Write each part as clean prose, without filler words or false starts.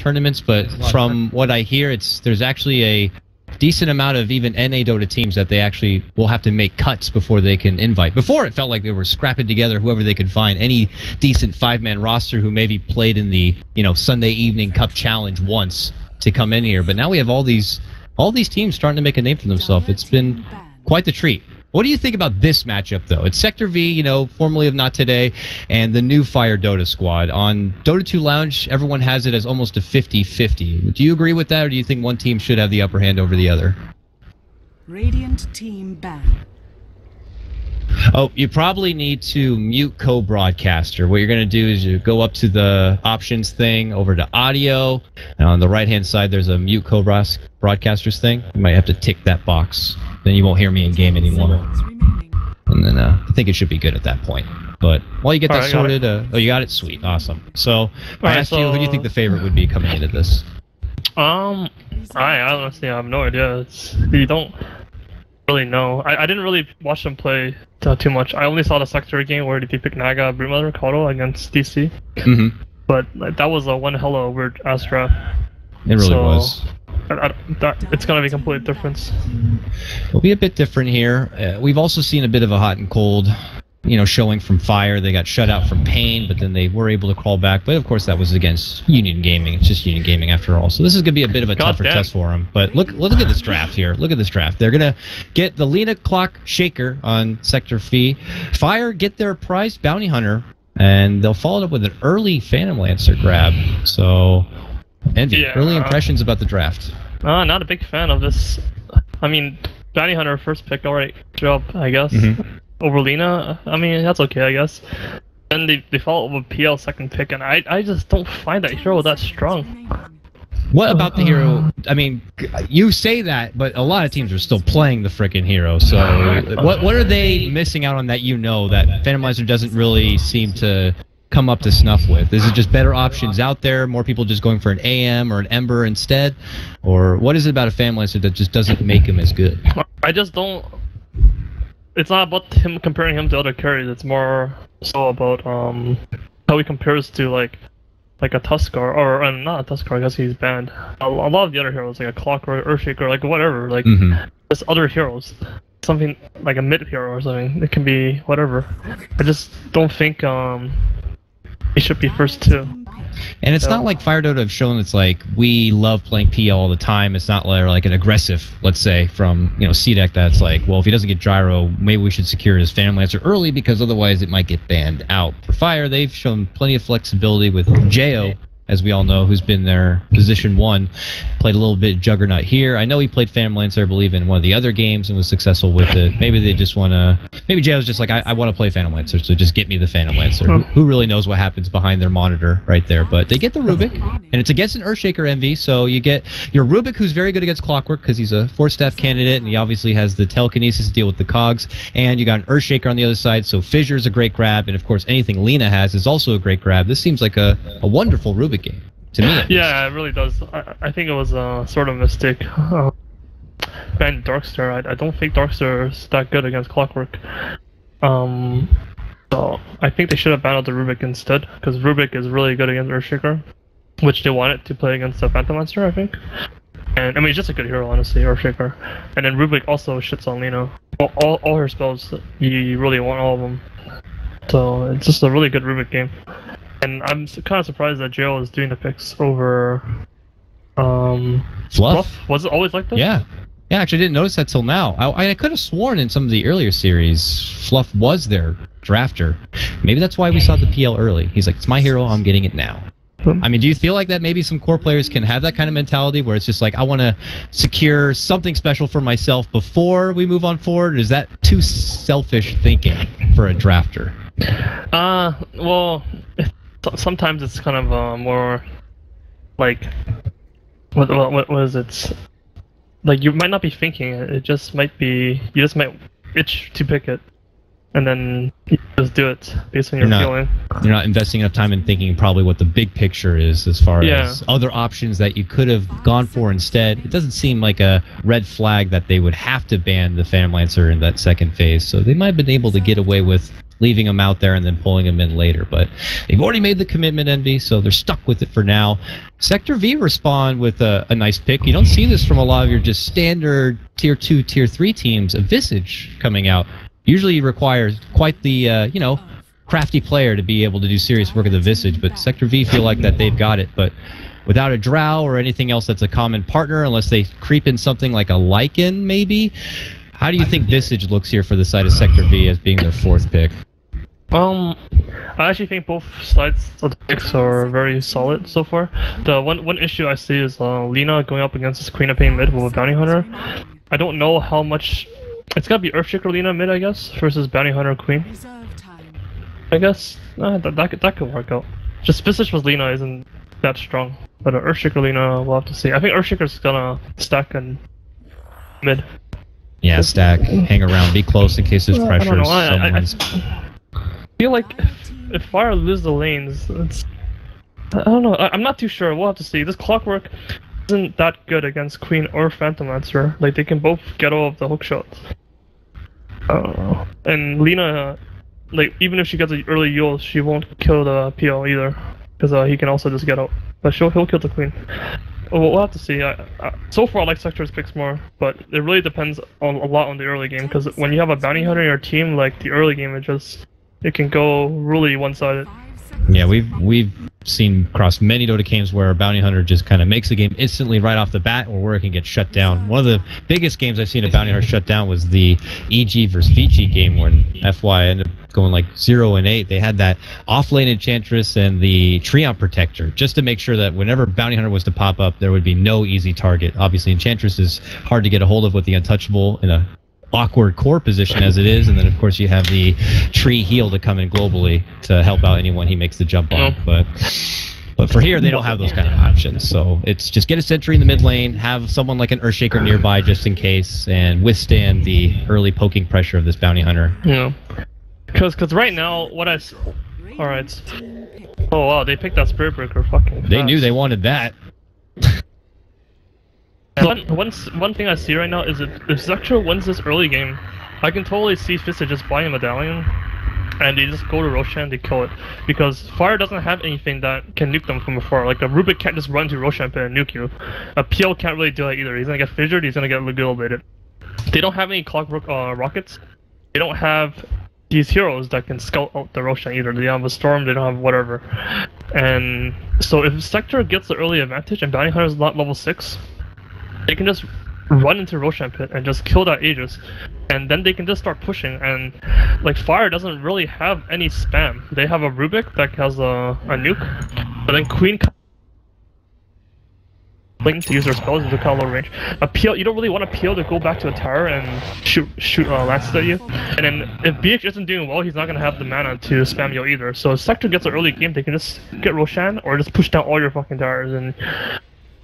tournaments, but from what I hear, there's actually a decent amount of even NA Dota teams that they actually will have to make cuts before they can invite. Before, it felt like they were scrapping together whoever they could find, any decent 5-man roster who maybe played in the Sunday evening Cup Challenge once to come in here. But now we have all these teams starting to make a name for themselves. It's been quite the treat. What do you think about this matchup, though? It's Sector V, formerly of Not Today, and the new FireDota squad. On Dota 2 Lounge, everyone has it as almost a 50-50. Do you agree with that, or do you think one team should have the upper hand over the other? Radiant team ban. Oh, you probably need to mute co-broadcaster. What you're going to do is you go up to the options thing, over to audio, and on the right-hand side, there's a mute co-broadcasters thing. You might have to tick that box. Then you won't hear me in game anymore. And then I think it should be good at that point. But while you get that sorted, oh, you got it? Sweet, awesome. So I asked you, who do you think the favorite would be coming into this? I honestly have no idea. You don't really know. I didn't really watch them play too much. I only saw the Sector game where they picked Naga Broodmother Kodo against DC. Mm-hmm. But that was one hell of a weird ass draft. It really was. It's gonna be a complete difference. It'll be a bit different here. We've also seen a bit of a hot and cold, showing from Fire. They got shut out from Pain, but then they were able to crawl back. But of course, that was against Union Gaming. It's just Union Gaming after all. So this is gonna be a bit of a tougher test for them. But look at this draft here. Look at this draft. They're gonna get the Lena Clock Shaker on Sector Phi. Fire get their prized Bounty Hunter, and they'll follow it up with an early Phantom Lancer grab. So. Envy, early impressions about the draft? Not a big fan of this. I mean, Bounty Hunter first pick, alright, job, I guess. Over Lena, I mean, that's okay, I guess. Then they follow up with PL second pick, and I just don't find that hero that strong. What about the hero? I mean, you say that, but a lot of teams are still playing the frickin' hero, so what are they missing out on that that Phantom Lancer doesn't really seem to come up to snuff with? Is it just better options out there, more people just going for an AM or an Ember instead? Or what is it about a Phantom Lancer that just doesn't make him as good? I just don't... It's not about comparing him to other carries, it's more so about how he compares to like a Tuskar, or not a Tuskar, I guess he's banned. A lot of the other heroes, like a Clockwork, Earthshaker, like whatever, like just other heroes. Something like a mid hero or something. It can be whatever. I just don't think he should be first two. And it's not like FireDota have shown it's like we love playing PL all the time. It's not like an aggressive, let's say, from C-Deck that's like, well, if he doesn't get Gyro, maybe we should secure his Phantom Lancer early because otherwise it might get banned out. For Fire, they've shown plenty of flexibility with Jo, as we all know, who's been their position 1. Played a little bit Juggernaut here. I know he played Phantom Lancer, I believe, in one of the other games and was successful with it. Maybe they just want to... Maybe Jo's just like, I want to play Phantom Lancer, so just get me the Phantom Lancer. Who really knows what happens behind their monitor right there? But they get the Rubik, and it's against an Earthshaker MV, so you get your Rubik, who's very good against Clockwork, because he's a 4-staff candidate, and he obviously has the telekinesis to deal with the cogs, and you got an Earthshaker on the other side, so Fissure's a great grab, and of course anything Lena has is also a great grab. This seems like a wonderful Rubik game. To me, yeah, it really does. I think it was a sort of mistake. Ban Darkstar. I don't think Darkstar is that good against Clockwork. So I think they should have banned the Rubik instead, because Rubik is really good against Earthshaker, which they wanted to play against the Phantom Lancer, I think. And I mean, he's just a good hero, honestly, Earthshaker. And then Rubik also shits on Lena. All her spells, you really want all of them. So it's just a really good Rubik game. And I'm kind of surprised that Jo is doing the picks over Fluff. Was it always like this? Yeah, actually I didn't notice that till now. I could have sworn in some of the earlier series Fluff was their drafter. Maybe that's why we saw the PL early. He's like, it's my hero, I'm getting it now. I mean, do you feel like that maybe some core players can have that kind of mentality where it's just like, I want to secure something special for myself before we move on forward? Or is that too selfish thinking for a drafter? Well, sometimes it's kind of more like what is it? Like you might not be thinking it. It just might be you just might itch to pick it, and then you just do it based on your feeling. You're not investing enough time in thinking probably what the big picture is as far as other options that you could have gone for instead. It doesn't seem like a red flag that they would have to ban the Phantom Lancer in that second phase, so they might have been able to get away with leaving him out there and then pulling him in later. But they've already made the commitment, Envy, so they're stuck with it for now. Sector V respond with a nice pick. You don't see this from a lot of your just standard Tier 2, Tier 3 teams. A Visage coming out usually requires quite the, you know, crafty player to be able to do serious work at the Visage, but Sector V feel like that they've got it. But without a Drow or anything else that's a common partner, unless they creep in something like a Lycan, maybe. How do you think Visage looks here for the side of Sector V as being their 4th pick? I actually think both sides of the picks are very solid so far. The one issue I see is Lina going up against this Queen of Pain mid with a Bounty Hunter. I don't know how much... It's gotta be Earthshaker Lina mid, I guess, versus Bounty Hunter Queen. I guess that could work out. Just Visage with Lina isn't that strong. But Earthshaker Lina, we'll have to see. I think Earthshaker's gonna stack in mid. Yeah, stack, hang around, be close in case there's pressure. I feel like if Fire loses the lanes, I don't know. I'm not too sure. We'll have to see. This Clockwork isn't that good against Queen or Phantom Lancer. Like, they can both get all of the hook shots. I don't know. And Lina, like, even if she gets an early Yule, she won't kill the PL either. Because he can also just get out. But he'll kill the Queen. We'll have to see. So far, I like Sector's picks more, but it really depends a lot on the early game. Because when you have a Bounty Hunter in your team, like, the early game, it can go really one-sided. Yeah, we've seen across many Dota games where a Bounty Hunter just kind of makes the game instantly right off the bat, or where it can get shut down. One of the biggest games I've seen a Bounty Hunter shut down was the EG versus VG game when FY ended up going like 0-8. They had that off-lane Enchantress and the Treant Protector just to make sure that whenever Bounty Hunter was to pop up, there would be no easy target. Obviously, Enchantress is hard to get a hold of with the Untouchable in a awkward core position as it is, and then of course you have the tree heal to come in globally to help out anyone he makes the jump on. But for here, they don't have those kind of options, so it's just get a sentry in the mid lane, have someone like an Earthshaker nearby just in case, and withstand the early poking pressure of this Bounty Hunter. Yeah, because right now what I all right. Oh wow, they picked that Spirit Breaker fucking fast. They knew they wanted that. One thing I see right now is if Sector wins this early game, I can totally see Fista just buying a Medallion, and they just go to Roshan and they kill it. Because Fire doesn't have anything that can nuke them from afar. Like, a Rubik can't just run to Roshan pit and nuke you. A PL can't really do that either. He's gonna get fissured, he's gonna get Legulated. They don't have any Clockwork rockets. They don't have these heroes that can scout out the Roshan either. They don't have a Storm, they don't have whatever. And so if Sector gets the early advantage and Bounty Hunter's not level 6, they can just run into Roshan pit and just kill that Aegis, and then they can just start pushing. And like, Fire doesn't really have any spam. They have a Rubik that has a nuke, but then Queen to use their spells into kind of low range. A PL, you don't really want a PL to go back to a tower and shoot lances at you. And then if BH isn't doing well, he's not gonna have the mana to spam you either. So if Sector gets an early game, they can just get Roshan or just push down all your fucking towers, and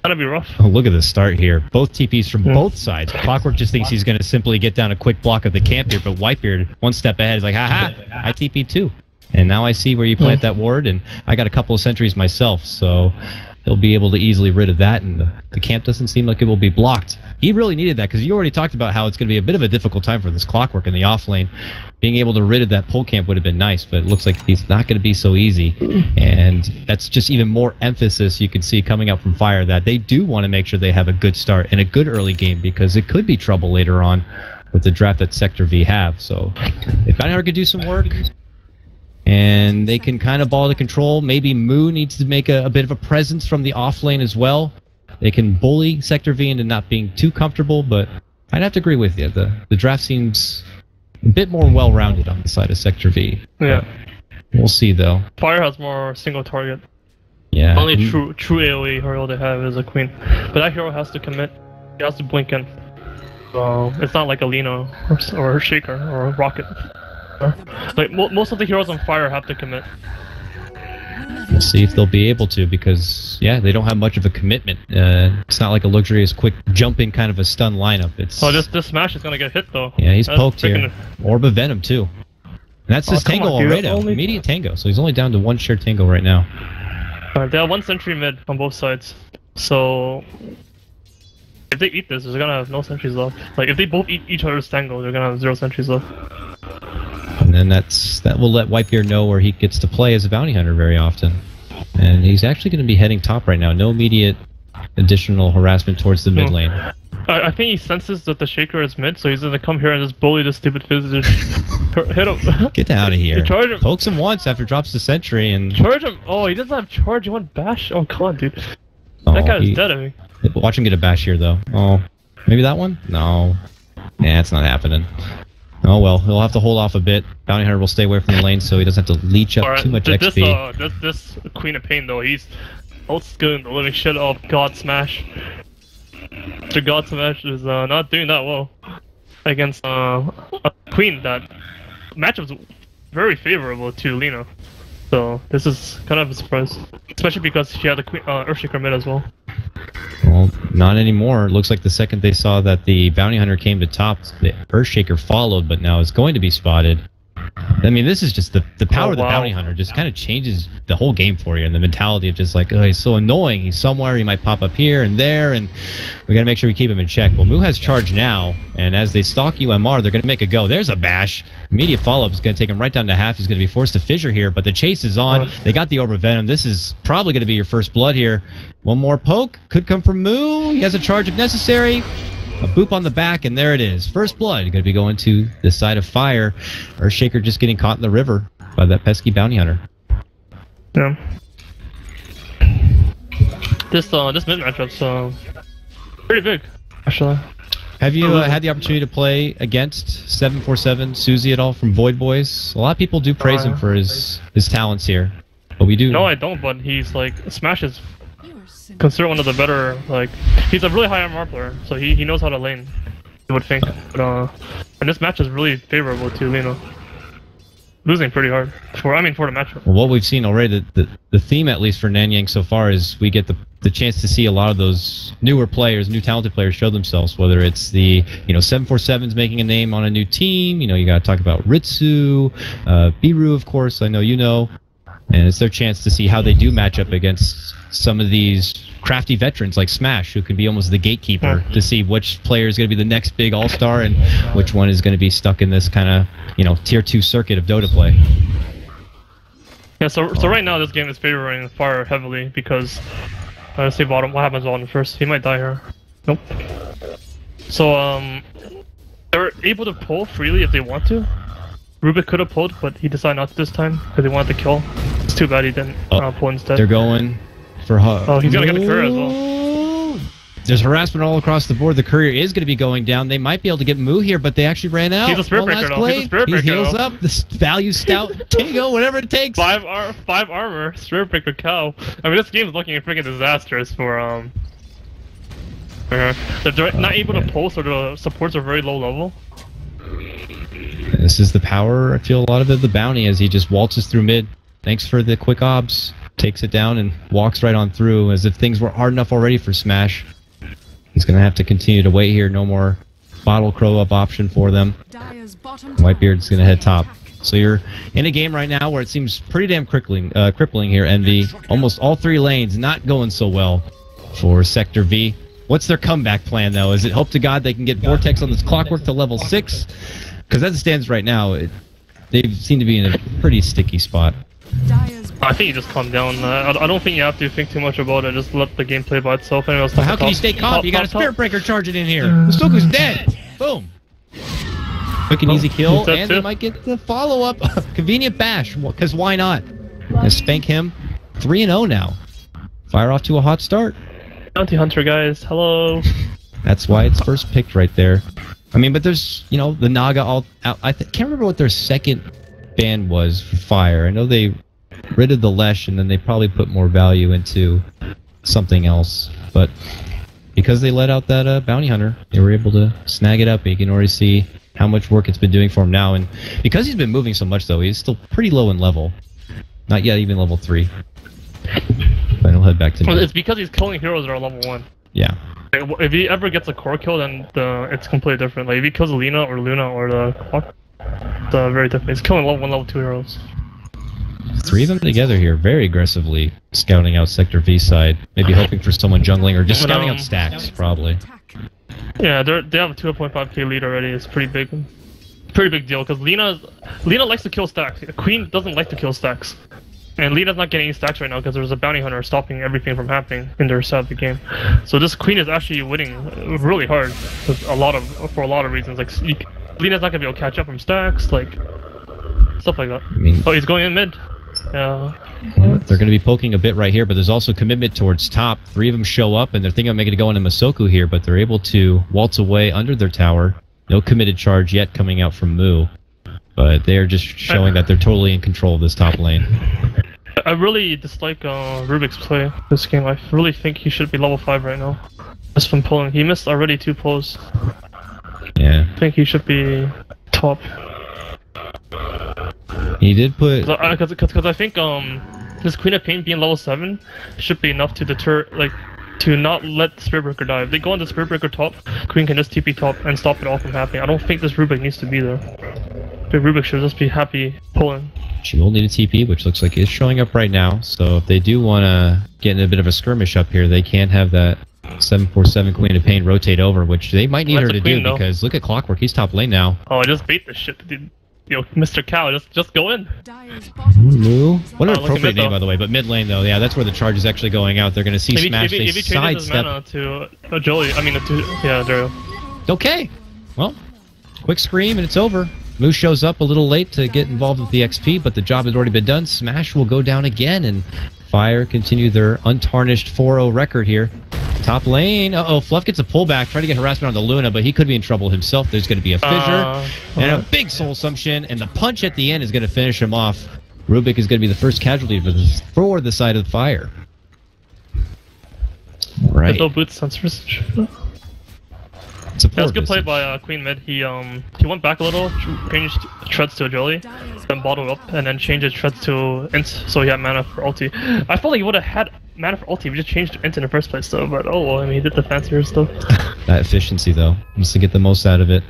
that'd be rough. Oh, look at the start here. Both TPs from both sides. Clockwork just thinks he's going to simply get down a quick block of the camp here, but Whitebeard, one step ahead, is like, haha, I TP too. And now I see where you plant that ward, and I got a couple of sentries myself, so he'll be able to easily rid of that, and the camp doesn't seem like it will be blocked. He really needed that, because you already talked about how it's going to be a bit of a difficult time for this Clockwork in the off lane. Being able to rid of that pull camp would have been nice, but it looks like he's not going to be so easy. And that's just even more emphasis you can see coming up from Fire, that they do want to make sure they have a good start and a good early game, because it could be trouble later on with the draft that Sector V have. So if Bounty Hunter could do some work, and they can kind of ball to control, maybe Moo needs to make a bit of a presence from the off lane as well. They can bully Sector V into not being too comfortable, but I'd have to agree with you. The draft seems a bit more well-rounded on the side of Sector V. Yeah. We'll see, though. Fire has more single target. Yeah. Only true AoE hero they have is a Queen. But that hero has to commit. He has to blink in. So it's not like a Lino or a Shaker or a Rocket. Like, most of the heroes on Fire have to commit. We'll see if they'll be able to, because, yeah, they don't have much of a commitment. It's not like a luxurious, quick, jump-in kind of a stun lineup. It's... Oh, this smash is gonna get hit, though. Yeah, he's poked here. Orb of Venom, too. And that's his Tango already. Immediate Tango, so he's only down to one shared Tango right now. They have one sentry mid on both sides. So if they eat this, they're gonna have no sentries left. Like, if they both eat each other's Tango, they're gonna have 0 sentries left. And then that will let Whitebeard know where he gets to play as a bounty hunter very often. And he's actually going to be heading top right now. No immediate additional harassment towards the mid lane. I think he senses that the Shaker is mid, so he's gonna come here and just bully the stupid physicist. Hit him. Get out of here. Charge him. Pokes him once after drops the sentry and... Charge him! Oh, he doesn't have charge, he went bash? Oh, come on, dude. That guy is dead of me. Watch him get a bash here, though. Oh, maybe that one? No. Nah, it's not happening. Oh well, he'll have to hold off a bit. Bounty Hunter will stay away from the lane so he doesn't have to leech up too much XP. This Queen of Pain, though, he's outscaling the living shit out of God Smash. Mr. God Smash is not doing that well against a Queen. That matchup's very favorable to Lina. So this is kind of a surprise, especially because she had the Queen Earthshaker mid as well. Well, not anymore. It looks like the second they saw that the Bounty Hunter came to top, the Earthshaker followed, but now is going to be spotted. I mean, this is just the power of the Bounty Hunter just kind of changes the whole game for you, and the mentality of just like, oh, he's so annoying. He's somewhere. He might pop up here and there, and we got to make sure we keep him in check. Well, Moo has charge now, and as they stalk UMR, they're going to make a go. There's a bash. Immediate follow-up is going to take him right down to half. He's going to be forced to fissure here, but the chase is on. They got the Orb of Venom. This is probably going to be your first blood here. One more poke. Could come from Moo. He has a charge if necessary. A boop on the back, and there it is. First blood. Going to be going to the side of Fire. Earthshaker just getting caught in the river by that pesky Bounty Hunter. Yeah. This mid matchup's pretty big, actually. Have you had the opportunity to play against 747 Suzy at all from Void Boys? A lot of people do praise him for his talents here, but we do. No, I don't. But he's like Smash is considered one of the better. Like he's a really high MR player, so he knows how to lane. You would think, but and this match is really favorable to Lina. Losing pretty hard for the matchup. Well, what we've seen already, the theme at least for Nanyang so far is we get the chance to see a lot of those newer players, new talented players show themselves. Whether it's the 747's making a name on a new team, you got to talk about Ritsu, Biru, of course. I know you know, and it's their chance to see how they do match up against some of these crafty veterans like Smash, who can be almost the gatekeeper to see which player is going to be the next big all-star and which one is going to be stuck in this kind of tier 2 circuit of Dota play. Yeah, so right now this game is favoring Fire heavily because let's see bottom. What happens bottom first? He might die here. Nope. So they're able to pull freely if they want to. Rubik could have pulled, but he decided not to this time because he wanted to kill. It's too bad he didn't pull instead. They're going for Oh, he's gonna get the courier as well. There's harassment all across the board. The courier is going to be going down. They might be able to get Moo here, but they actually ran out. He's a spirit breaker though. He's a spirit breaker. He heals up. The value stout. Tango, whatever it takes. 5 armor. Spirit breaker cow. I mean, this game is looking freaking disastrous for They're not able to pulse, or the supports are very low level. This is the power, I feel, a lot of it, the bounty, as he just waltzes through mid. Thanks for the quick obs. Takes it down and walks right on through, as if things were hard enough already for Smash. He's going to have to continue to wait here. No more bottle crow up option for them. Whitebeard's going to head top. So you're in a game right now where it seems pretty damn crippling here, Envy. Almost all 3 lanes not going so well for Sector V. What's their comeback plan, though? Is it hope to God they can get Vortex on this clockwork to level 6? Because as it stands right now, they seem to be in a pretty sticky spot. I think you just calm down. I don't think you have to think too much about it. Just let the game play by itself. But how can you stay calm? You got a Spirit Breaker charging in here. Mustoku's dead. Boom. Quick and easy kill, and they might get the follow-up. Convenient bash, because why not? Gonna spank him. 3-0 now. Fire off to a hot start. Bounty Hunter, guys. Hello. That's why it's first picked right there. I mean, but there's, the Naga all out. I can't remember what their second ban was for Fire. I know they rid of the Lesh, and then they probably put more value into something else. But because they let out that Bounty Hunter, they were able to snag it up. And you can already see how much work it's been doing for him now. And because he's been moving so much, though, he's still pretty low in level. Not yet even level 3. But he'll head back to It's because he's killing heroes that are level 1. Yeah. If he ever gets a core kill, then it's completely different. Like if he kills Lina or Luna or the Clock, it's very different. He's killing level 1, level 2 heroes. 3 of them together here, very aggressively scouting out Sector V side. Maybe hoping for someone jungling or just scouting out stacks, probably. Yeah, they have a 2.5k lead already. It's pretty big. pretty big deal because Lena likes to kill stacks. Queen doesn't like to kill stacks. And Lena's not getting any stacks right now because there's a bounty hunter stopping everything from happening in their side of the game. So this Queen is actually winning really hard for a lot of reasons. Like Lena's not gonna be able to catch up from stacks, like stuff like that. I mean, oh, he's going in mid. Yeah. They're going to be poking a bit right here, but there's also commitment towards top. 3 of them show up, and they're thinking of making it go into Masoku here, but they're able to waltz away under their tower. No committed charge yet coming out from Moo, but they're just showing that they're totally in control of this top lane. I really dislike Rubik's play this game. I really think he should be level 5 right now. Just from pulling. He missed already 2 pulls. Yeah. I think he should be top. He did put... Because I think this Queen of Pain being level 7 should be enough to deter, like, to not let Spirit Breaker die. If they go on the Spirit Breaker top, Queen can just TP top and stop it all from happening. I don't think this Rubik needs to be there. Big Rubik should just be happy pulling. She will need a TP, which looks like is showing up right now. So if they do want to get in a bit of a skirmish up here, they can have that 747 Queen of Pain rotate over, which they might need her to do because look at Clockwork. He's top lane now. Oh, I just bait this shit, dude. Yo, Mr. Cow, just go in. Moo. What an appropriate name, by the way. But mid lane, though, yeah, that's where the charge is actually going out. They're going to see Smash. They sidestep. Mana to Jolie, I mean, yeah, Dario. Okay. Well, quick scream and it's over. Moo shows up a little late to get involved with the XP, but the job has already been done. Smash will go down again, and Fire continue their untarnished 4-0 record here. Top lane. Uh-oh, Fluff gets a pullback, trying to get harassment on the Luna, but he could be in trouble himself. There's going to be a fissure and a big soul assumption, and the punch at the end is going to finish him off. Rubik is going to be the first casualty for the side of the Fire. Right. There's no boots sensors. That was a good play by Queen mid. He went back a little, changed treads to a Jolie, then bottled up, and then changed his treads to int, so he had mana for ulti. I felt like he would have had mana for ulti if he just changed int in the first place, though. But oh well, I mean, he did the fancier stuff. That efficiency, though, needs to get the most out of it.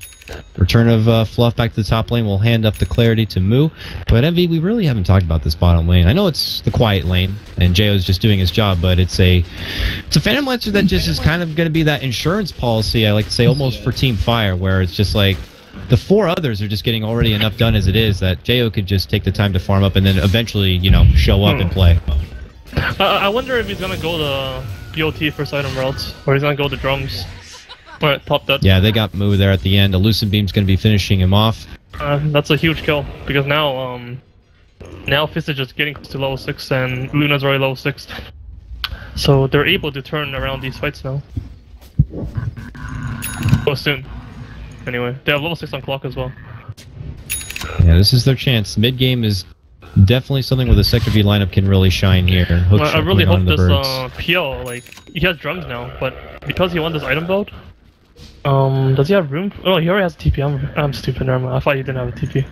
Return of Fluff back to the top lane will hand up the clarity to Moo. But Envy, we really haven't talked about this bottom lane. I know it's the quiet lane, and J.O.'s just doing his job, but it's a Phantom Lancer that just is kind of going to be that insurance policy, I like to say, almost for Team Fire, where it's just like the 4 others are just getting already enough done as it is that J.O. could just take the time to farm up and then eventually, you know, show up and play. I wonder if he's going to go the BOT first item routes, or he's going to go the drums. Alright, top dead. Yeah, they got Moo there at the end. A Lucent Beam's going to be finishing him off. That's a huge kill, because now Fist is just getting to level 6, and Luna's already level 6. So they're able to turn around these fights now. Oh, soon. Anyway, they have level 6 on clock as well. Yeah, this is their chance. Mid-game is definitely something where the Sector V lineup can really shine here. I really hope this PL, like, he has drums now, but because he won this item build, does he have room? Oh, he already has a TP. I'm stupid, never mind. I thought he didn't have a TP.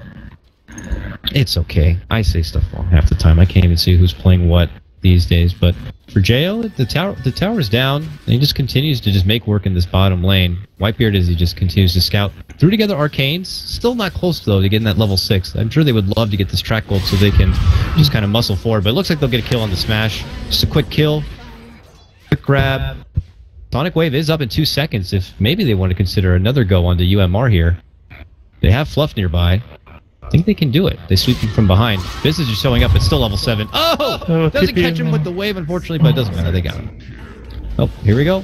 It's okay. I say stuff wrong half the time. I can't even see who's playing what these days. But for JO, the tower's down, and he just continues to just make work in this bottom lane. Whitebeard, as he just continues to scout. Threw together Arcanes. Still not close, though, to getting that level 6. I'm sure they would love to get this track gold so they can just kind of muscle forward. But it looks like they'll get a kill on the Smash. Just a quick kill. Quick grab. Sonic Wave is up in 2 seconds if maybe they want to consider another go onto UMR here. They have Fluff nearby. I think they can do it. They sweep him from behind. Business is showing up. It's still level 7. Oh! Doesn't catch him with the wave, unfortunately, but it doesn't matter. They got him. Oh, here we go.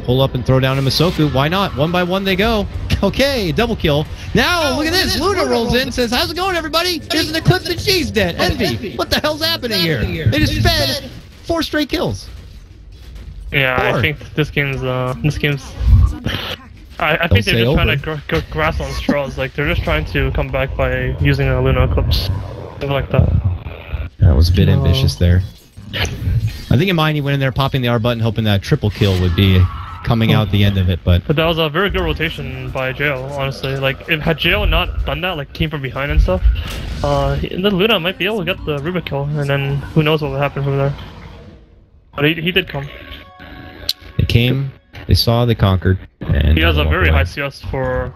Pull up and throw down a Masoku. Why not? 1 by 1 they go. Okay, double kill. Now, look at this. Luna rolls in and says, "How's it going, everybody? Here's an Eclipse and she's dead." Envy, what the hell's happening here? They just fed 4 straight kills. Yeah, I think this game's I think they're just trying to grasp on straws. Like, they're just trying to come back by using a Luna Eclipse. Something like that. That was a bit ambitious there. I think in mine he went in there popping the R button hoping that triple kill would be coming out the end of it, but that was a very good rotation by Jail, honestly. Like, if had Jail not done that, like came from behind and stuff, then Luna might be able to get the Rubik kill, and then who knows what would happen from there. But he did come. They came, they saw, they conquered. And he has a very high CS for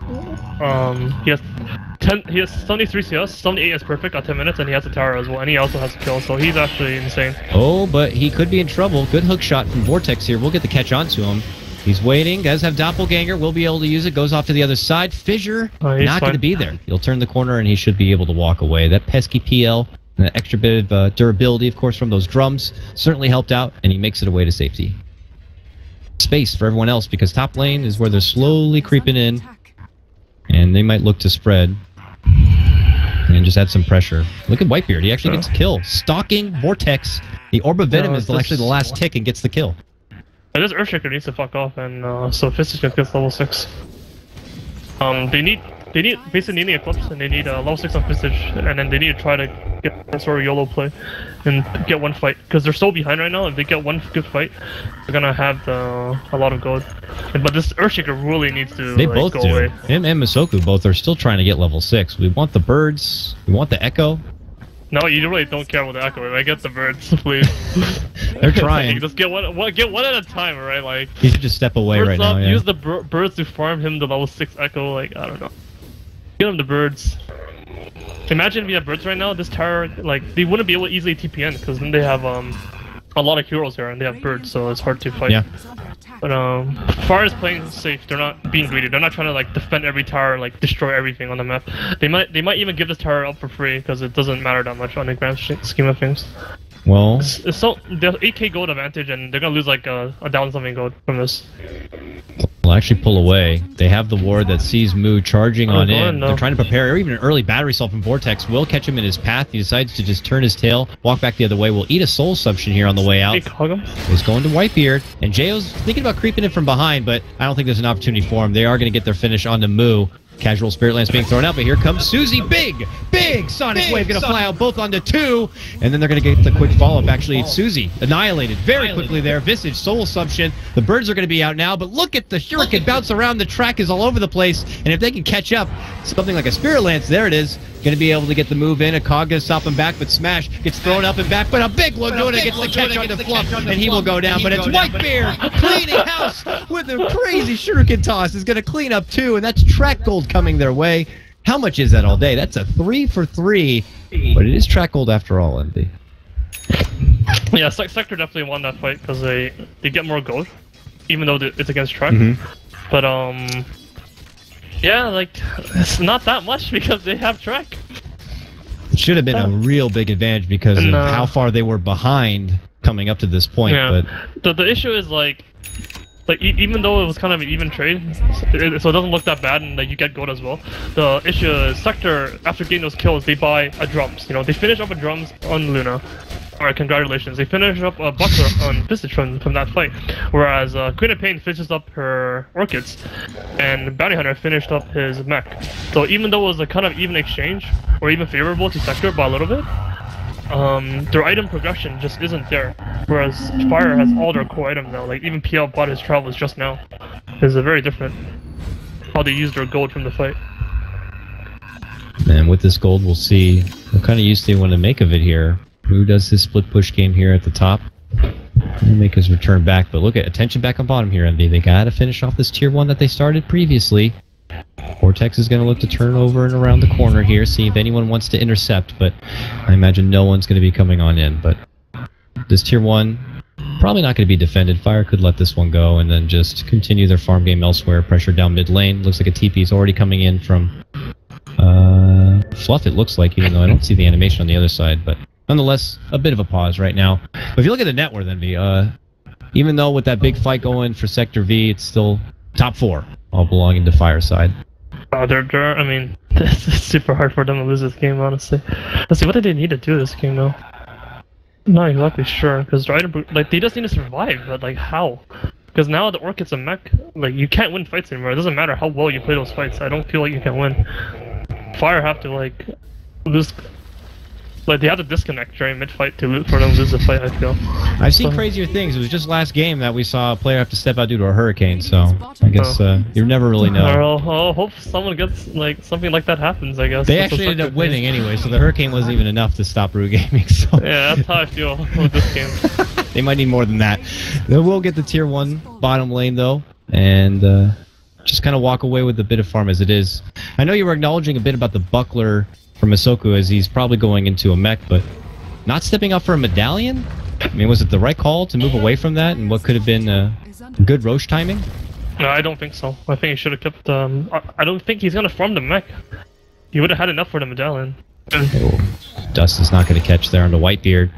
he has 73 CS, 78 is perfect at 10 minutes, and he has a tower as well, and he also has a kill, so he's actually insane. Oh, but he could be in trouble. Good hook shot from Vortex here. We'll get the catch onto him. He's waiting. Does have Doppelganger. Will be able to use it. Goes off to the other side. Fissure, not going to be there. He'll turn the corner, and he should be able to walk away. That pesky PL, and that extra bit of durability, of course, from those drums, certainly helped out, and he makes it away to safety. Space for everyone else, because top lane is where they're slowly creeping in, and they might look to spread and just add some pressure. Look at Whitebeard. He actually gets a kill. Stalking Vortex. The Orb of Venom is actually the last tick and gets the kill. This Earthshaker needs to fuck off, and so Visage gets level 6. They basically need Eclipse, and they need level 6 on Visage, and then they need to try to get some sort of YOLO play and get one fight, because they're so behind right now. If they get one good fight, they're gonna have a lot of gold. But this Earthshaker really needs to go away. Him and Masoku both are still trying to get level 6. We want the birds. We want the Echo. No, you really don't care about the Echo. I get the birds, please. They're trying. Like, just get one at a time, right? Like he should just step away right now. Yeah. Use the birds to farm him the level 6 Echo. Like, I don't know. Get him the birds. Imagine if you have birds right now. This tower, like, they wouldn't be able to easily TPN because then they have a lot of heroes here and they have birds, so it's hard to fight. Yeah. But Fire is playing safe. They're not being greedy. They're not trying to like defend every tower and like destroy everything on the map. They might even give this tower up for free because it doesn't matter that much on the grand scheme of things. Well, so there's 8k gold advantage, and they're gonna lose like a 1,000-something gold from this. Will actually pull away. They have the ward that sees Moo charging on in. They're trying to prepare, or even an early battery assault from Vortex will catch him in his path. He decides to just turn his tail, walk back the other way. Will eat a soul suction here on the way out. He's going to Whitebeard, and Jayo's thinking about creeping in from behind, but I don't think there's an opportunity for him. They are going to get their finish on the Moo. Casual Spirit Lance being thrown out, but here comes Susie. Big Sonic Wave going to fly out both onto 2, and then they're going to get the quick follow-up. Actually, it's Susie annihilated very quickly there. Visage, Soul Assumption. The birds are going to be out now, but look at the Hurricane bounce around. The track is all over the place, and if they can catch up, something like a Spirit Lance, there it is, going to be able to get the move in. A Cog going to stop him back, but Smash gets thrown up and back, but a big Laguna gets the catch on the Fluff, and he will go down, but it's Whitebeard cleaning house with a crazy Shuriken toss. Is going to clean up 2, and that's track gold coming their way. How much is that all day? That's a 3 for 3, but it is track gold after all, Envy. Yeah, Sector definitely won that fight because they get more gold, even though it's against track. But yeah, like it's not that much because they have track. It should have been a real big advantage because of how far they were behind coming up to this point. Yeah. But the issue is like even though it was kind of an even trade, so it doesn't look that bad, and like you get gold as well. The issue is Sector, after getting those kills, they buy a drums. You know, they finish up a drums on Luna. Alright, congratulations. They finish up a buckler on Visage from that fight. Whereas Queen of Pain finishes up her orchids, and Bounty Hunter finished up his mech. So even though it was a kind of even exchange, or even favorable to Sector by a little bit, their item progression just isn't there. Whereas Fire has all their core items now. Like even PL bought his travels just now. It's a very different how they use their gold from the fight. And with this gold, we'll see what kind of use they want to make of it here. Who does his split push game here at the top? He'll make his return back, but look at attention back on bottom here, Envy. They gotta finish off this tier 1 that they started previously. Vortex is gonna look to turn over and around the corner here, see if anyone wants to intercept, but I imagine no one's gonna be coming on in. But this tier 1, probably not gonna be defended. Fire could let this one go and then just continue their farm game elsewhere. Pressure down mid lane. Looks like a TP is already coming in from Fluff, it looks like, even though I don't see the animation on the other side, but nonetheless, a bit of a pause right now. But if you look at the net worth, Envy, even though with that big fight going for Sector V, it's still top 4, all belonging to Fireside. I mean, it's super hard for them to lose this game, honestly. Let's see, what did they need to do this game, though? I'm not exactly sure, because like, they just need to survive, but like, how? Because now the Orchid's a mech, like, you can't win fights anymore. It doesn't matter how well you play those fights. I don't feel like you can win. Fire have to, like, lose... Like, they have to disconnect during mid-fight for them to lose the fight, I feel. I've seen crazier things. It was just last game that we saw a player have to step out due to a hurricane, so I guess you never really know. I'll hope someone gets, like, something like that happens, I guess. They actually ended up winning anyway, so the hurricane wasn't even enough to stop Rue Gaming, so... Yeah, that's how I feel with this game. They might need more than that. They will get the tier 1 bottom lane, though, and just kind of walk away with a bit of farm as it is. I know you were acknowledging a bit about the buckler from Masoku as he's probably going into a mech, but not stepping up for a medallion? I mean, was it the right call to move away from that and what could have been Good Roche timing? No, I don't think so. I think he should have kept. I don't think he's gonna farm the mech. He would have had enough for the medallion. Oh, Dust is not going to catch there on the Whitebeard.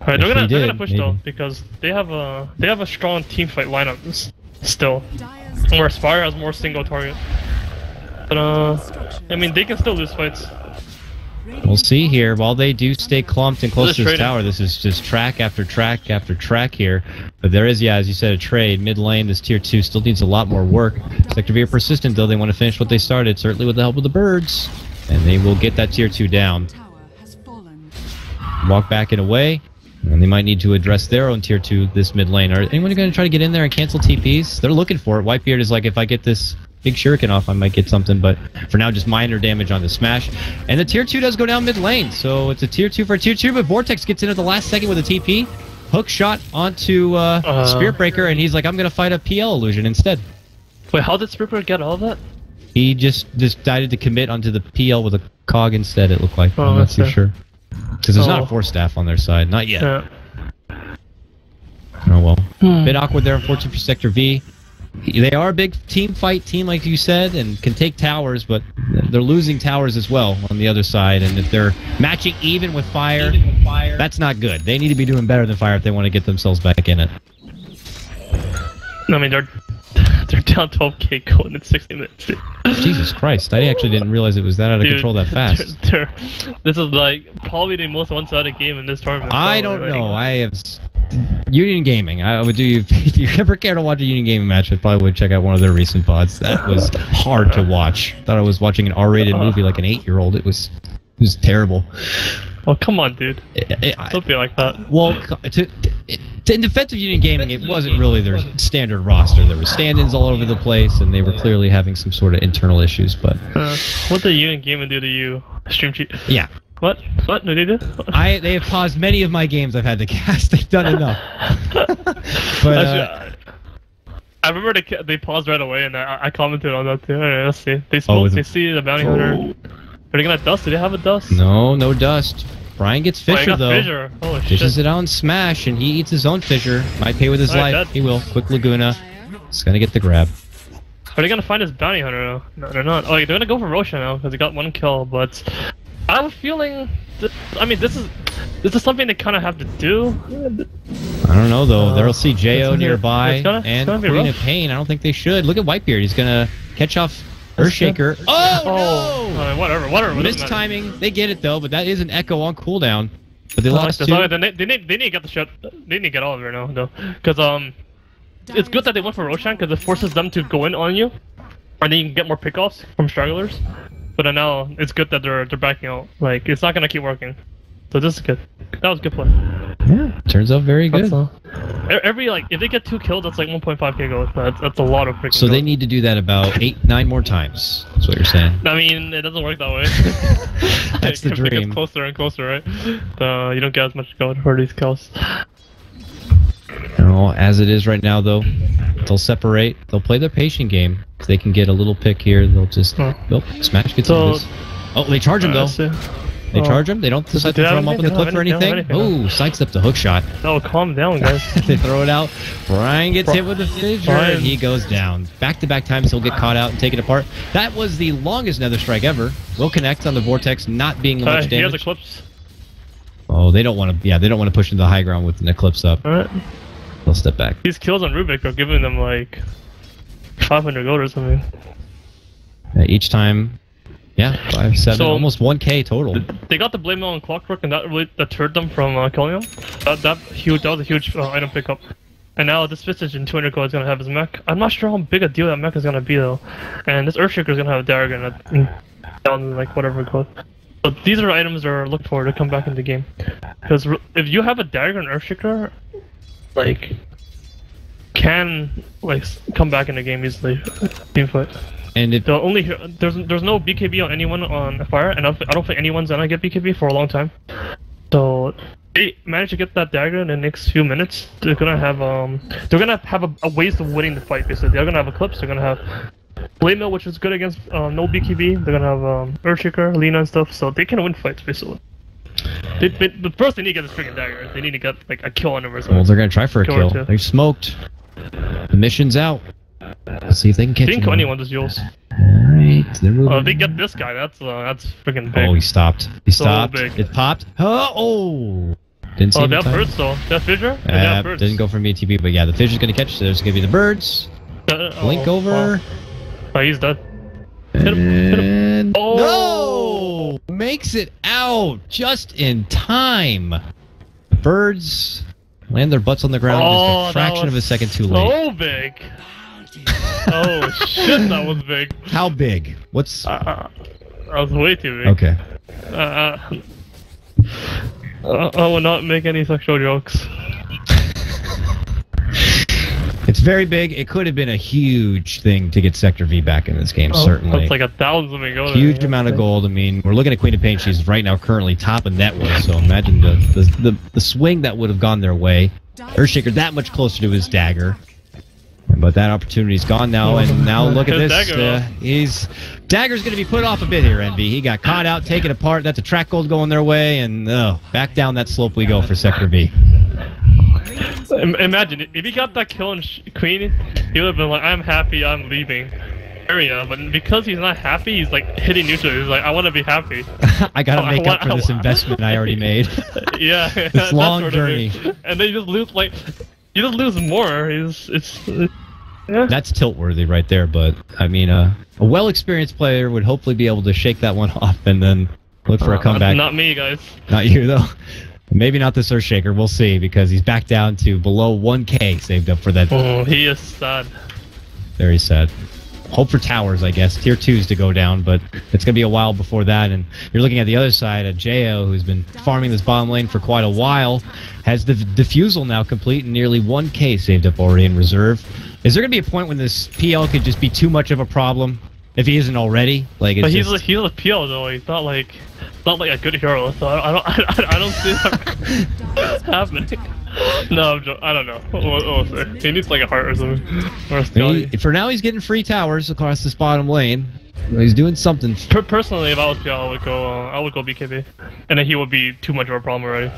Alright, they're gonna push though because they have a strong team fight lineup still. Whereas Fire has more single target. But I mean they can still lose fights. We'll see here. While they do stay clumped and close to this tower, this is just track after track after track here. But there is, yeah, as you said, a trade. Mid lane, this tier 2 still needs a lot more work. Sector V are persistent though. They want to finish what they started, certainly with the help of the birds. And they will get that tier 2 down. Walk back and away. And they might need to address their own tier 2 this mid lane. Are anyone going to try to get in there and cancel TPs? They're looking for it. Whitebeard is like, if I get this big shuriken off, I might get something. But for now, just minor damage on the smash. And the tier 2 does go down mid lane. So it's a tier 2 for a tier 2. But Vortex gets in at the last second with a TP. Hook shot onto Spirit Breaker. And he's like, I'm going to fight a PL illusion instead. Wait, how did Spirit Breaker get all of that? He just decided to commit onto the PL with a cog instead, it looked like. Oh, I'm not too sure. Because there's not a force staff on their side. Not yet. Yeah. Oh well. Bit awkward there, unfortunately, for Sector V. They are a big team fight team, like you said, and can take towers, but they're losing towers as well on the other side. And if they're matching even with Fire, that's not good. They need to be doing better than Fire if they want to get themselves back in it. I mean, they're down 12k going in 60 minutes. Jesus Christ, I actually didn't realize it was that out of control that fast. This is like probably the most one-sided game in this tournament. I don't know. I have Union Gaming. I would do if you ever care to watch a Union Gaming match, I probably would check out one of their recent pods. That was hard to watch. Thought I was watching an R-rated movie like an 8-year-old. It was terrible. Oh, come on, dude. Don't be like that. Well, in defense of Union Gaming, it wasn't really their standard roster. There were stand-ins all over the place, and they were clearly having some sort of internal issues, but... what did Union Gaming do to you, Stream Cheat? Yeah. What? What did they do? They have paused many of my games I've had to cast. They've done enough. But, actually, I remember they paused right away, and I commented on that too. Alright, let's see. They spoke, they see the bounty hunter. Are they gonna dust? Do they have a dust? No dust. Brian gets Fissure though. Fissure. Holy shit. Dishes it on Smash, and he eats his own Fissure. Might pay with his life. He will. Quick Laguna. He's gonna get the grab. Are they gonna find his bounty hunter now? No, they're not. Oh, they're gonna go for Roshan now because he got 1 kill. But I have a feeling. I mean, this is something they kind of have to do. I don't know though. They'll see Jo nearby and Queen of Pain. I don't think they should. Look at Whitebeard. He's gonna catch off Earthshaker. Oh no! Whatever. Missed timing. They get it though, but that is an echo on cooldown. But they lost 2. They need to get the shot. They need to get all of it now though, because it's good that they went for Roshan because it forces them to go in on you, and then you can get more pickoffs from stragglers. But now it's good that they're backing out. Like it's not gonna keep working. So this is good. That was a good play. Yeah, turns out very good. If they get 2 kills, that's like 1.5k goals. That's a lot of freaking So goals. They need to do that about 9 more times. That's what you're saying. I mean, it doesn't work that way. That's the dream. It gets closer and closer, right? You don't get as much gold for these kills. No, as it is right now, though, they'll separate. They'll play their patient game. If they can get a little pick here, they'll just... Smash gets into this. Oh, they charge him, though. They charge him? They don't decide to throw him up in the cliff or anything? Oh, sidestep the hook shot. Oh, calm down, guys. They throw it out. Brian gets hit with the fissure, and he goes down. Back-to-back times, he'll get caught out and taken apart. That was the longest Nether Strike ever. Will connect on the Vortex, not being much damage. He has Eclipse. Oh, they don't want to... Yeah, they don't want to push into the high ground with an Eclipse up. Alright. They'll step back. These kills on Rubik are giving them, like, 500 gold or something. Each time... Yeah, 5, 7, so, almost 1k total. They got the Blade Mail and Clockwork, and that really deterred them from killing him. That was a huge item pickup. And now this Visage in 200 gold is gonna have his mech. I'm not sure how big a deal that mech is gonna be though. And this Earthshaker is gonna have a dagger and down like whatever it goes. So these are items that are looked for to come back into the game. Because if you have a dagger and Earthshaker, like can like come back in the game easily. Team fight. And there's no BKB on anyone on Fire, and I don't think anyone's gonna get BKB for a long time. So they manage to get that dagger in the next few minutes. They're gonna have a ways of winning the fight. Basically, they're gonna have Eclipse. They're gonna have Blade Mill, which is good against no BKB. They're gonna have Earthshaker, Lina, and stuff. So they can win fights basically. But first they need to get this freaking dagger. They need to get like a kill on him or something. Well, they're gonna try for a kill. They've smoked. The mission's out. Let's see if they can catch him. I think anyone just Jules. Alright, they're moving. Oh, if they get this guy, that's freaking big. Oh, he stopped. He stopped. Big. It popped. Oh! Didn't see Oh, him they in have time. birds though. They have fissure? They have birds. Didn't go for me TB, but yeah, the fish is gonna catch. So there's gonna be the birds. Blink over. Oh, he's dead. Hit him. Hit him. And Oh! no! Makes it out just in time. The birds land their butts on the ground just a fraction of a second too late. So big. Oh shit, that was big. How big? What's? That was way too big. Okay. I will not make any sexual jokes. It's very big. It could have been a huge thing to get Sector V back in this game, certainly. That's like 1,000 gold. Huge amount of gold. I mean, we're looking at Queen of Pain. She's right now currently top of net worth, so imagine the swing that would have gone their way. Earthshaker that much closer to his dagger. But that opportunity's gone now, and now look at this. Dagger's going to be put off a bit here, Envy. He got caught out, taken apart. That's a track gold going their way, and back down that slope we go for Sector V. Imagine, if he got that kill on Queen, he would have been like, I'm happy, I'm leaving area. But because he's not happy, he's like hitting neutral. He's like, I want to be happy. I got to make up for this investment I already made. Yeah. This long journey. And then you just lose, you just lose more. Yeah. That's tilt-worthy right there, but, I mean, a well-experienced player would hopefully be able to shake that one off and then look for a comeback. Not me, guys. Not you, though. Maybe not this Earthshaker. We'll see, because he's back down to below 1k saved up for that. Oh, he is sad. Very sad. Hope for towers, I guess. Tier 2s to go down, but it's going to be a while before that. And you're looking at the other side, Jo, who's been farming this bottom lane for quite a while, has the defusal now complete and nearly 1k saved up already in reserve. Is there going to be a point when this PL could just be too much of a problem? If he isn't already? Like, it's but he's a PL, though. He's not like a good hero, so I don't see that happening. No, I don't know. We'll see. He needs like a heart or something. Or for now, he's getting free towers across this bottom lane. He's doing something. Personally, if I was PL, I would go BKB, and then he would be too much of a problem already.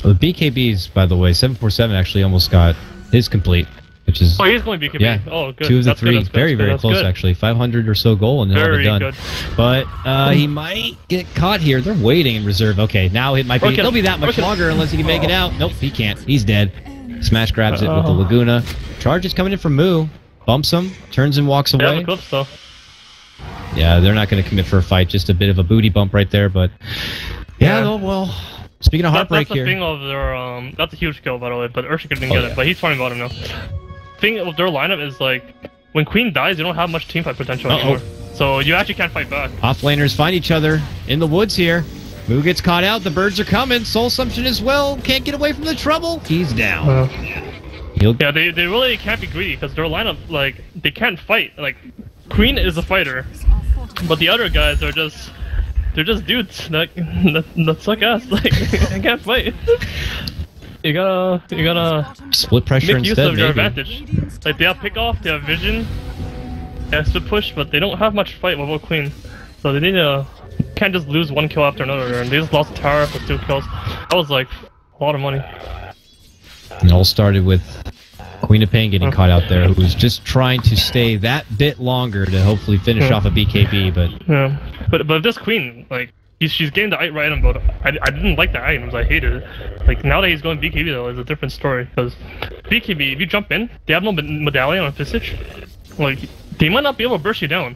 Well, the BKBs, by the way, 747 actually almost got his complete. Which is, oh, he's going BKB. Yeah, oh, good. 2 of the that's 3. Good, very close, good. Actually. 500 or so goal, and then all be done. Good. But he might get caught here. They're waiting in reserve. Okay, now it might be. It'll be that much longer unless he can make it out. Nope, he can't. He's dead. Smash grabs it with the Laguna. Charge is coming in from Moo. Bumps him, turns and walks away. Yeah, clips, though. Yeah, they're not going to commit for a fight. Just a bit of a booty bump right there, but yeah, no, well. Speaking of heartbreak here, here. Thing of their, that's a huge kill, by the way, but Earthshaker didn't get it, but he's farming bottom now. Thing of their lineup is like, when Queen dies, you don't have much teamfight potential anymore. So you actually can't fight back. Offlaners find each other in the woods here. Moo gets caught out, the birds are coming, Soul Assumption as well, can't get away from the trouble. He's down. Yeah, they really can't be greedy, because their lineup, like, they can't fight. Like, Queen is a fighter, but the other guys are just... They're just dudes that suck ass. Like, they can't fight. You gotta split pressure make use instead, of your advantage. Like, they have pick off, they have vision, they have split push, but they don't have much fight without Queen. So they need to can't just lose one kill after another. And they just lost tower for 2 kills. That was like a lot of money. It all started with Queen of Pain getting caught out there, who was just trying to stay that bit longer to hopefully finish off a BKB. But yeah, but this Queen, like, she's getting the right item, but I didn't like the items. I hated it. Like, now that he's going BKB though, is a different story. Because BKB, if you jump in, they have no medallion on Visage. Like, they might not be able to burst you down.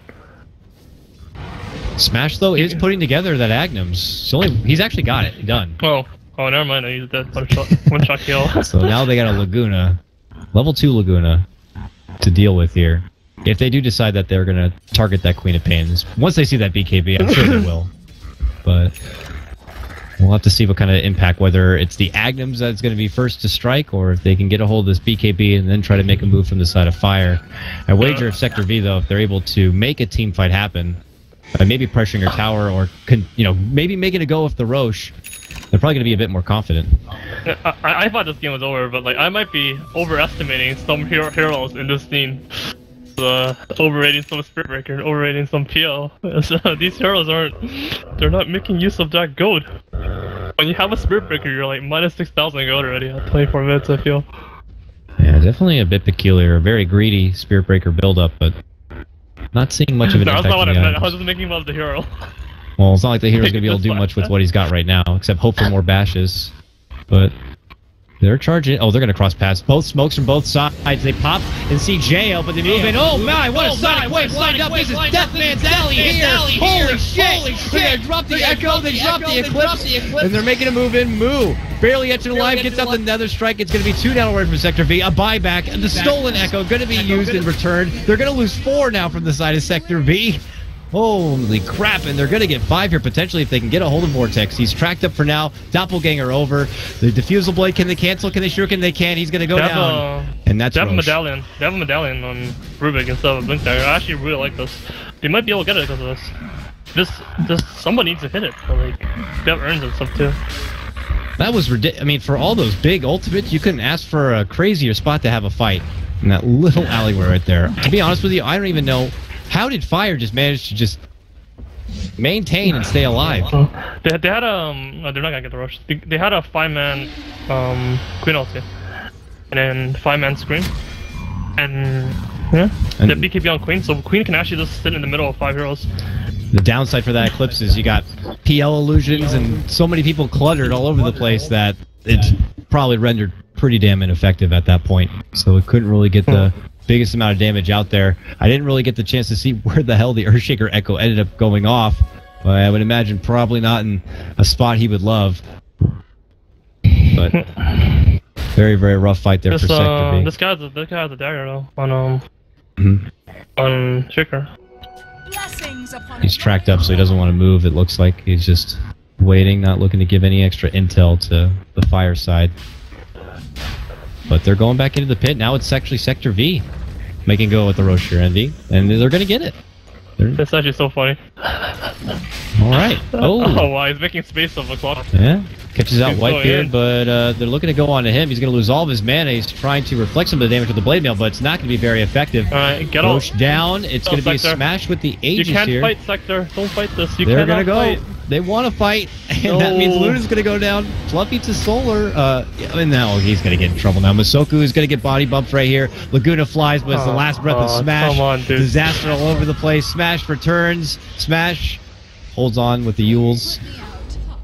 Smash though is putting together that Agnum's. He's actually got it done. Oh, never mind. I used that one shot kill. So now they got a Laguna, level 2 Laguna, to deal with here. If they do decide that they're gonna target that Queen of Pains, once they see that BKB, I'm sure they will. But we'll have to see what kind of impact, whether it's the Agnums that's going to be first to strike, or if they can get a hold of this BKB and then try to make a move from the side of Fire. I wager if Sector V, though, if they're able to make a team fight happen, by maybe pressuring her tower, or maybe making a go with the Roche, they're probably going to be a bit more confident. I thought this game was over, but like I might be overestimating some heroes in this scene. Overrating some Spirit Breaker, overrating some PL. So these heroes they're not making use of that gold. When you have a Spirit Breaker, you're like minus 6,000 gold already at 24 minutes, I feel. Yeah, definitely a bit peculiar. A very greedy Spirit Breaker buildup, but not seeing much of an No, impact. that's not what I on the meant. I items. was just making fun of the hero. Well, it's not like the hero's gonna be able to do much with what he's got right now, except hope for more bashes. But they're charging. Oh, they're gonna cross paths. Both smokes from both sides. They pop and see Jo, but they move in. Oh my! What a sonic wave lined up! This is Deathman's Alley here. Holy shit! They're gonna drop the Echo. They drop the Eclipse, and they're making a move in. Moo barely etched alive. Gets out the Nether Strike. It's gonna be 2 down away from Sector V. A buyback. The stolen Echo gonna be used in return. They're gonna lose 4 now from the side of Sector V. Holy crap, and they're going to get 5 here potentially if they can get a hold of Vortex. He's tracked up for now. Doppelganger over. The Diffusal Blade, can they cancel? Can they shuriken? They can. He's going to go down. And that's They have a Roche. medallion. They have a medallion on Rubik instead of a Blink Dagger. I actually really like this. They might be able to get it because of this. Someone needs to hit it. But like, they have urns and stuff too. That was ridiculous. I mean, for all those big ultimates, you couldn't ask for a crazier spot to have a fight. In that little alleyway right there. To be honest with you, I don't even know. How did Fire just manage to just maintain and stay alive? They had no, they're not gonna get the rush. They had a 5-man Queen ulti, and then 5-man Scream, and yeah, And the BKB on Queen, so Queen can actually just sit in the middle of 5 heroes. the downside for that Eclipse is you got PL illusions and so many people cluttered all over the place that it's probably rendered pretty damn ineffective at that point. So it couldn't really get the biggest amount of damage out there. I didn't really get the chance to see where the hell the Earthshaker Echo ended up going off, but I would imagine probably not in a spot he would love. But very, very rough fight there for Sector B. This guy has a dagger though on Shaker. Blessings upon He's tracked up, so he doesn't want to move. It looks like he's just waiting, not looking to give any extra intel to the Fire side. But they're going back into the pit. Now it's actually Sector V making go with the Rocher Envy, and they're going to get it. That's actually so funny. All right. Oh Oh, wow, he's making space of a clock. yeah. Catches out He's going Whitebeard, in. but they're looking to go on to him. He's going to lose all of his mana. He's trying to reflect some of the damage with the Blade Mail, but it's not going to be very effective. Alright, get off. Roche down. It's going to be a Sector. smash with the Aegis You can't here. fight Sector. Don't fight this. You They're cannot gonna go. fight. They want to fight, and that means No. Luna's gonna go down. Fluffy to Solar. And now he's gonna get in trouble now. Masoku is gonna get body bumped right here. Laguna flies, but it's the last breath of Smash. Come on, dude. Disaster all over the place. Smash returns. Smash holds on with the Yules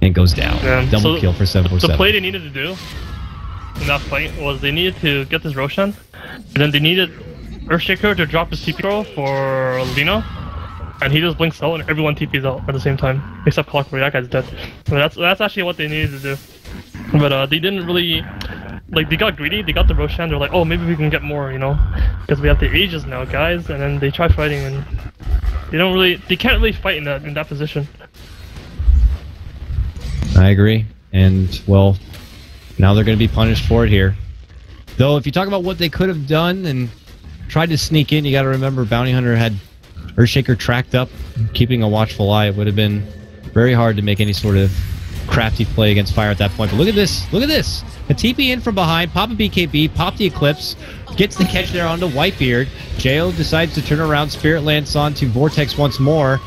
and goes down. Yeah, Double so kill for 747. The play they needed to do in that fight was they needed to get this Roshan, and then they needed Earthshaker to drop his TP roll for Lina, and he just blinks out and everyone TPs out at the same time, except Clockwork. That guy's dead. I mean, that's actually what they needed to do. But they didn't really, like, they got greedy. They got the Roshan. They're like, oh, maybe we can get more, you know, because we have the Aegis now, guys. And then they try fighting, and they can't really fight in that position. I agree. And, well, now they're going to be punished for it here. Though, if you talk about what they could have done and tried to sneak in, you got to remember Bounty Hunter had Earthshaker tracked up, keeping a watchful eye. It would have been very hard to make any sort of crafty play against Fire at that point. But look at this. Look at this. A TP in from behind, pop a BKB, pop the Eclipse, gets the catch there onto Whitebeard. Jo decides to turn around, Spirit Lance onto Vortex once more.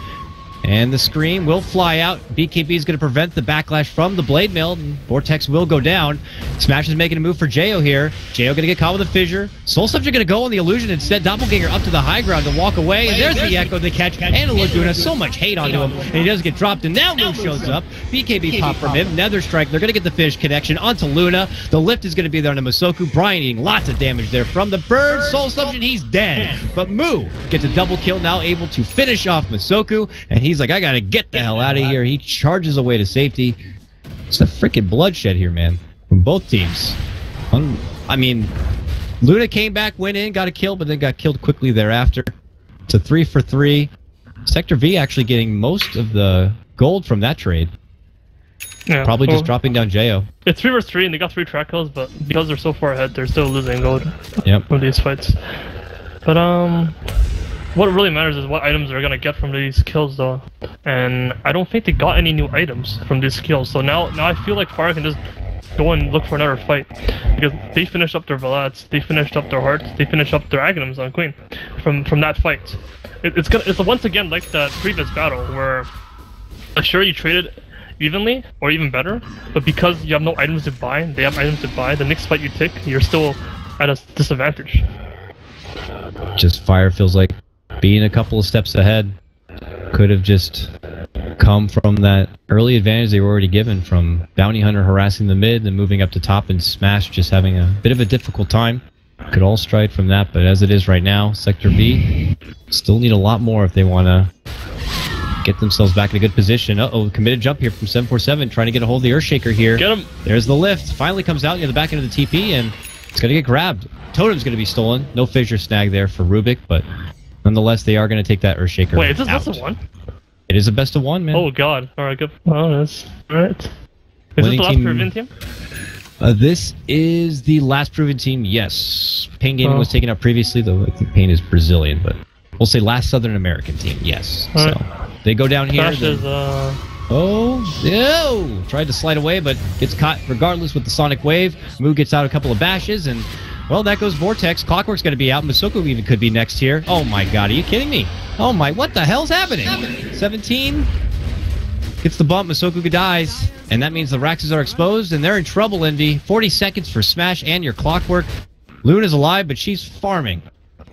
And the Scream will fly out. BKB is going to prevent the backlash from the Blade Mail. Vortex will go down. Smash is making a move for Jo here. Jo going to get caught with a Fissure. Soul Subject going to go on the illusion instead. Doppelganger up to the high ground to walk away. And there's the Echo, the catch, and a Laguna. So much hate onto him. And he does get dropped. And now Lou shows up. BKB pop from him. Nether Strike. They're going to get the Fish connection onto Luna. The lift is going to be there on the Masoku. Brian eating lots of damage there from the bird. Soul Subject, he's dead. But Moo gets a double kill, now able to finish off Masoku. And he's like, I got to get the hell out of here. He charges away to safety. It's a freaking bloodshed here, man, from both teams. I mean, Luna came back, went in, got a kill, but then got killed quickly thereafter. It's a 3 for 3. Sector V actually getting most of the gold from that trade. Yeah, Probably just dropping down Jo. It's 3 vs 3, and they got 3 track kills, but because they're so far ahead, they're still losing gold from these fights. But what really matters is what items they're gonna get from these kills, though. And I don't think they got any new items from these kills. So now I feel like Fire can just go and look for another fight, because they finished up their Velats, they finished up their Hearts, they finished up their Aghanims on Queen from that fight. It's once again like the previous battle where, like, sure, you traded evenly or even better, but because you have no items to buy, they have items to buy. The next fight you take, you're still at a disadvantage. Just Fire feels like being a couple of steps ahead. Could have just come from that early advantage they were already given from Bounty Hunter harassing the mid and moving up to top, and Smash just having a bit of a difficult time. Could all stride from that, but as it is right now, Sector B still need a lot more if they want to get themselves back in a good position. Uh-oh, committed jump here from 747, trying to get a hold of the Earthshaker here. Get him! There's the lift. Finally comes out near the back end of the TP, and it's going to get grabbed. Totem's going to be stolen. No fissure snag there for Rubik, but nonetheless, they are going to take that Earthshaker. Wait, is this best of one? It is a best of one, man. Oh god. Alright, good. Oh, that's alright. Is Winning this the last Peruvian team? This is the last Peruvian team, yes. Pain Gaming was taken out previously, though I think Pain is Brazilian, but we'll say last Southern American team, yes. All so right. they go down here. Oh, no! Tried to slide away, but gets caught regardless with the Sonic Wave. Moo gets out a couple of bashes, and, well, that goes Vortex. Clockwork's going to be out. Masoko even could be next here. Oh, my God. Are you kidding me? Oh, my. What the hell's happening? 17 gets the bump. Masoko dies, and that means the Raxes are exposed, and they're in trouble, Envy. 40 seconds for Smash and your Clockwork. Luna's alive, but she's farming.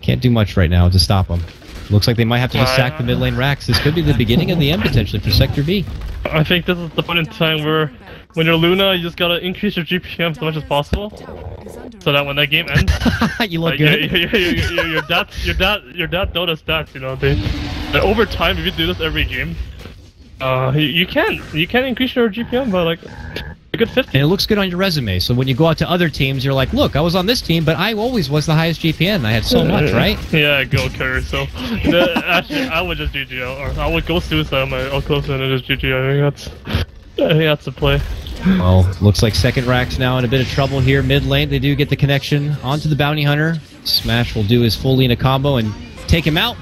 Can't do much right now to stop them. Looks like they might have to just sack the mid lane Rax. This could be the beginning of the end, potentially, for Sector B. I think this is the point in time where, when you're Luna, you just gotta increase your GPM as much as possible, so that when that game ends, you look good. Your dad Dota stats, you know, over time, if you do this every game, you can increase your GPM by like a good 50. And it looks good on your resume, so when you go out to other teams, you're like, look, I was on this team, but I always was the highest GPM. I had so much, right? Yeah, go carry. So actually, I would just GG, or I would go suicide on my close and just GG. I think that's the play. Well, looks like second Rax now in a bit of trouble here. Mid lane, they do get the connection onto the Bounty Hunter. Smash will do his full Lina combo and take him out.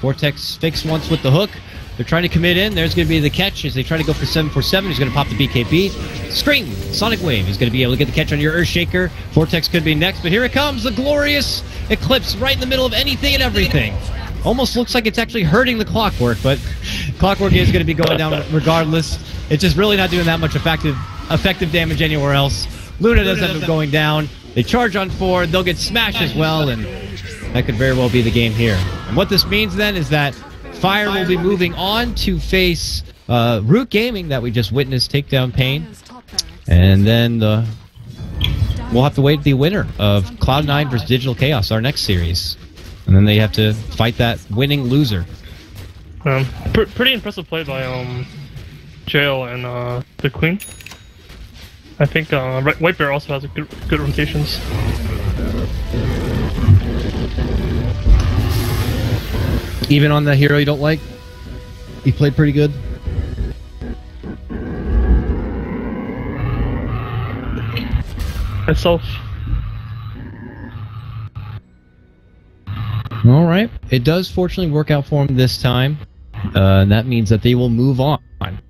Vortex fix once with the hook. They're trying to commit in. There's going to be the catch as they try to go for 747. He's going to pop the BKB. Scream! Sonic Wave. He's going to be able to get the catch on your Earthshaker. Vortex could be next, but here it comes. The glorious Eclipse right in the middle of anything and everything. Almost looks like it's actually hurting the Clockwork, but Clockwork is going to be going down regardless. It's just really not doing that much effective damage anywhere else. Luna does end up going down. They charge on forward. They'll get smashed as well, and that could very well be the game here. And what this means then is that Fire will be moving on to face Root Gaming that we just witnessed take down Pain. And then we'll have to wait the winner of Cloud9 versus Digital Chaos, our next series. And then they have to fight that winning loser. Pretty impressive play by Jail and the Queen. I think White Bear also has good rotations. Even on the hero you don't like, he played pretty good. Myself. All right. It does fortunately work out for him this time. And that means that they will move on.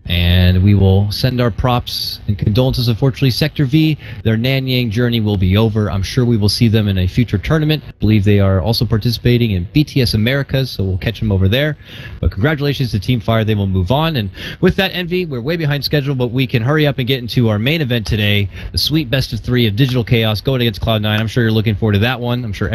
And we will send our props and condolences. Unfortunately, Sector V, their Nanyang journey will be over. I'm sure we will see them in a future tournament. I believe they are also participating in BTS Americas, so we'll catch them over there. But congratulations to Team Fire. They will move on. And with that, Envy, we're way behind schedule, but we can hurry up and get into our main event today, the sweet best of 3 of Digital Chaos going against Cloud9. I'm sure you're looking forward to that one. I'm sure